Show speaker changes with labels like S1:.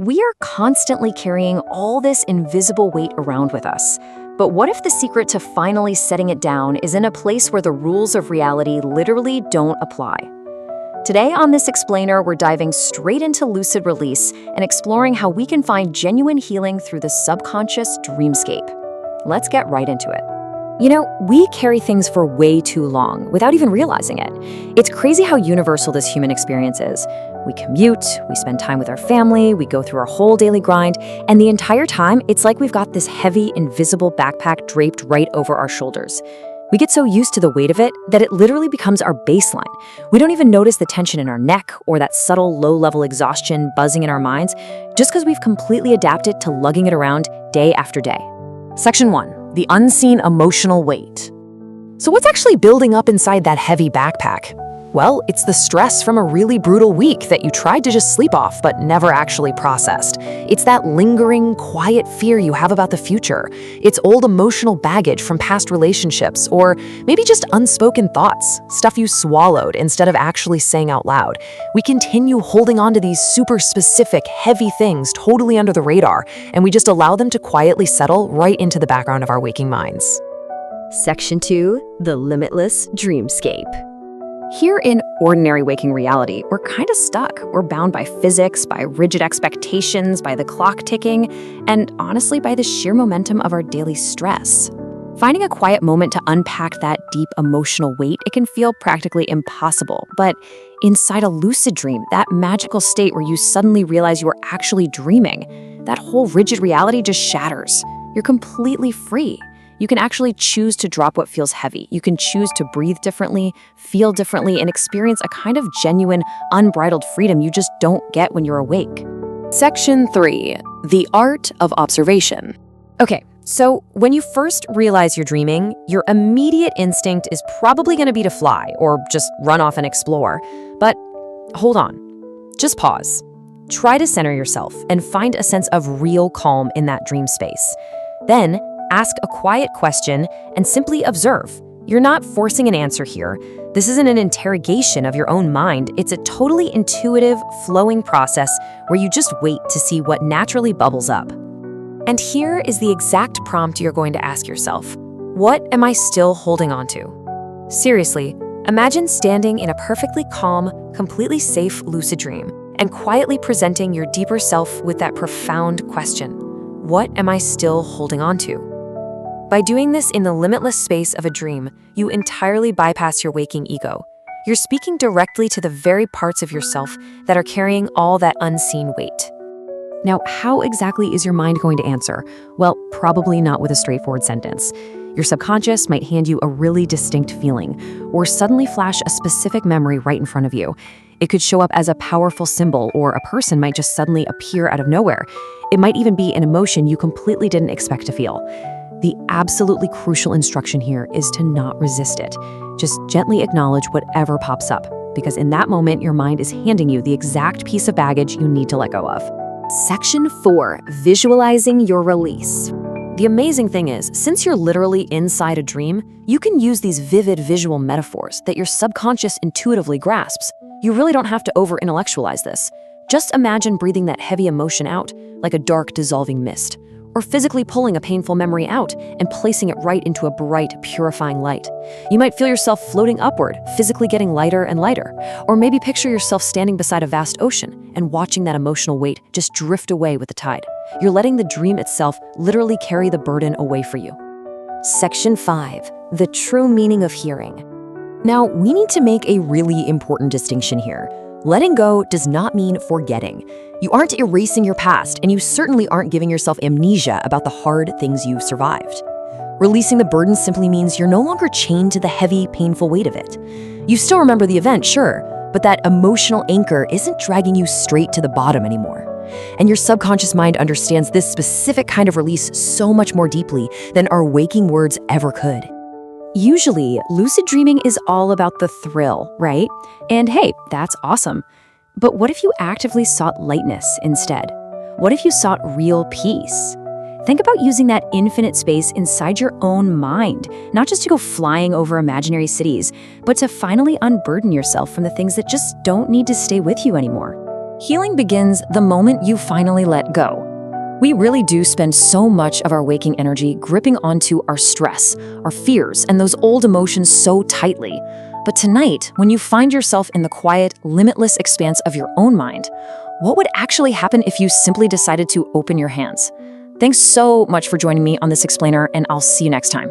S1: We are constantly carrying all this invisible weight around with us. But what if the secret to finally setting it down is in a place where the rules of reality literally don't apply? Today on this explainer, we're diving straight into lucid release and exploring how we can find genuine healing through the subconscious dreamscape. Let's get right into it. You know, we carry things for way too long without even realizing it. It's crazy how universal this human experience is. We commute, we spend time with our family, we go through our whole daily grind, and the entire time, it's like we've got this heavy, invisible backpack draped right over our shoulders. We get so used to the weight of it that it literally becomes our baseline. We don't even notice the tension in our neck or that subtle low-level exhaustion buzzing in our minds just because we've completely adapted to lugging it around day after day. Section 1. The unseen emotional weight. So what's actually building up inside that heavy backpack? Well, it's the stress from a really brutal week that you tried to just sleep off but never actually processed. It's that lingering, quiet fear you have about the future. It's old emotional baggage from past relationships, or maybe just unspoken thoughts, stuff you swallowed instead of actually saying out loud. We continue holding on to these super specific, heavy things totally under the radar, and we just allow them to quietly settle right into the background of our waking minds.
S2: Section 2. The limitless dreamscape.
S1: Here in ordinary waking reality, we're kind of stuck. We're bound by physics, by rigid expectations, by the clock ticking, and honestly by the sheer momentum of our daily stress. Finding a quiet moment to unpack that deep emotional weight, it can feel practically impossible. But inside a lucid dream, that magical state where you suddenly realize you are actually dreaming, that whole rigid reality just shatters. You're completely free. You can actually choose to drop what feels heavy. You can choose to breathe differently, feel differently, and experience a kind of genuine, unbridled freedom you just don't get when you're awake.
S2: Section 3. The art of observation.
S1: Okay, so when you first realize you're dreaming, your immediate instinct is probably going to be to fly or just run off and explore. But hold on. Just pause. Try to center yourself and find a sense of real calm in that dream space. Then, ask a quiet question and simply observe. You're not forcing an answer here. This isn't an interrogation of your own mind. It's a totally intuitive, flowing process where you just wait to see what naturally bubbles up. And here is the exact prompt you're going to ask yourself. What am I still holding on to? Seriously, imagine standing in a perfectly calm, completely safe lucid dream and quietly presenting your deeper self with that profound question. What am I still holding on to? By doing this in the limitless space of a dream, you entirely bypass your waking ego. You're speaking directly to the very parts of yourself that are carrying all that unseen weight. Now, how exactly is your mind going to answer? Well, probably not with a straightforward sentence. Your subconscious might hand you a really distinct feeling, or suddenly flash a specific memory right in front of you. It could show up as a powerful symbol, or a person might just suddenly appear out of nowhere. It might even be an emotion you completely didn't expect to feel. The absolutely crucial instruction here is to not resist it. Just gently acknowledge whatever pops up, because in that moment, your mind is handing you the exact piece of baggage you need to let go of.
S2: Section 4. Visualizing your release.
S1: The amazing thing is, since you're literally inside a dream, you can use these vivid visual metaphors that your subconscious intuitively grasps. You really don't have to over-intellectualize this. Just imagine breathing that heavy emotion out, like a dark, dissolving mist. Or physically pulling a painful memory out and placing it right into a bright, purifying light. You might feel yourself floating upward, physically getting lighter and lighter. Or maybe picture yourself standing beside a vast ocean and watching that emotional weight just drift away with the tide. You're letting the dream itself literally carry the burden away for you.
S2: Section 5. The true meaning of hearing.
S3: Now, we need to make a really important distinction here. Letting go does not mean forgetting. You aren't erasing your past, and you certainly aren't giving yourself amnesia about the hard things you've survived. Releasing the burden simply means you're no longer chained to the heavy, painful weight of it. You still remember the event, sure, but that emotional anchor isn't dragging you straight to the bottom anymore. And your subconscious mind understands this specific kind of release so much more deeply than our waking words ever could.
S1: Usually, lucid dreaming is all about the thrill, right? And hey, that's awesome. But what if you actively sought lightness instead? What if you sought real peace? Think about using that infinite space inside your own mind, not just to go flying over imaginary cities, but to finally unburden yourself from the things that just don't need to stay with you anymore. Healing begins the moment you finally let go. We really do spend so much of our waking energy gripping onto our stress, our fears, and those old emotions so tightly. But tonight, when you find yourself in the quiet, limitless expanse of your own mind, what would actually happen if you simply decided to open your hands? Thanks so much for joining me on this explainer, and I'll see you next time.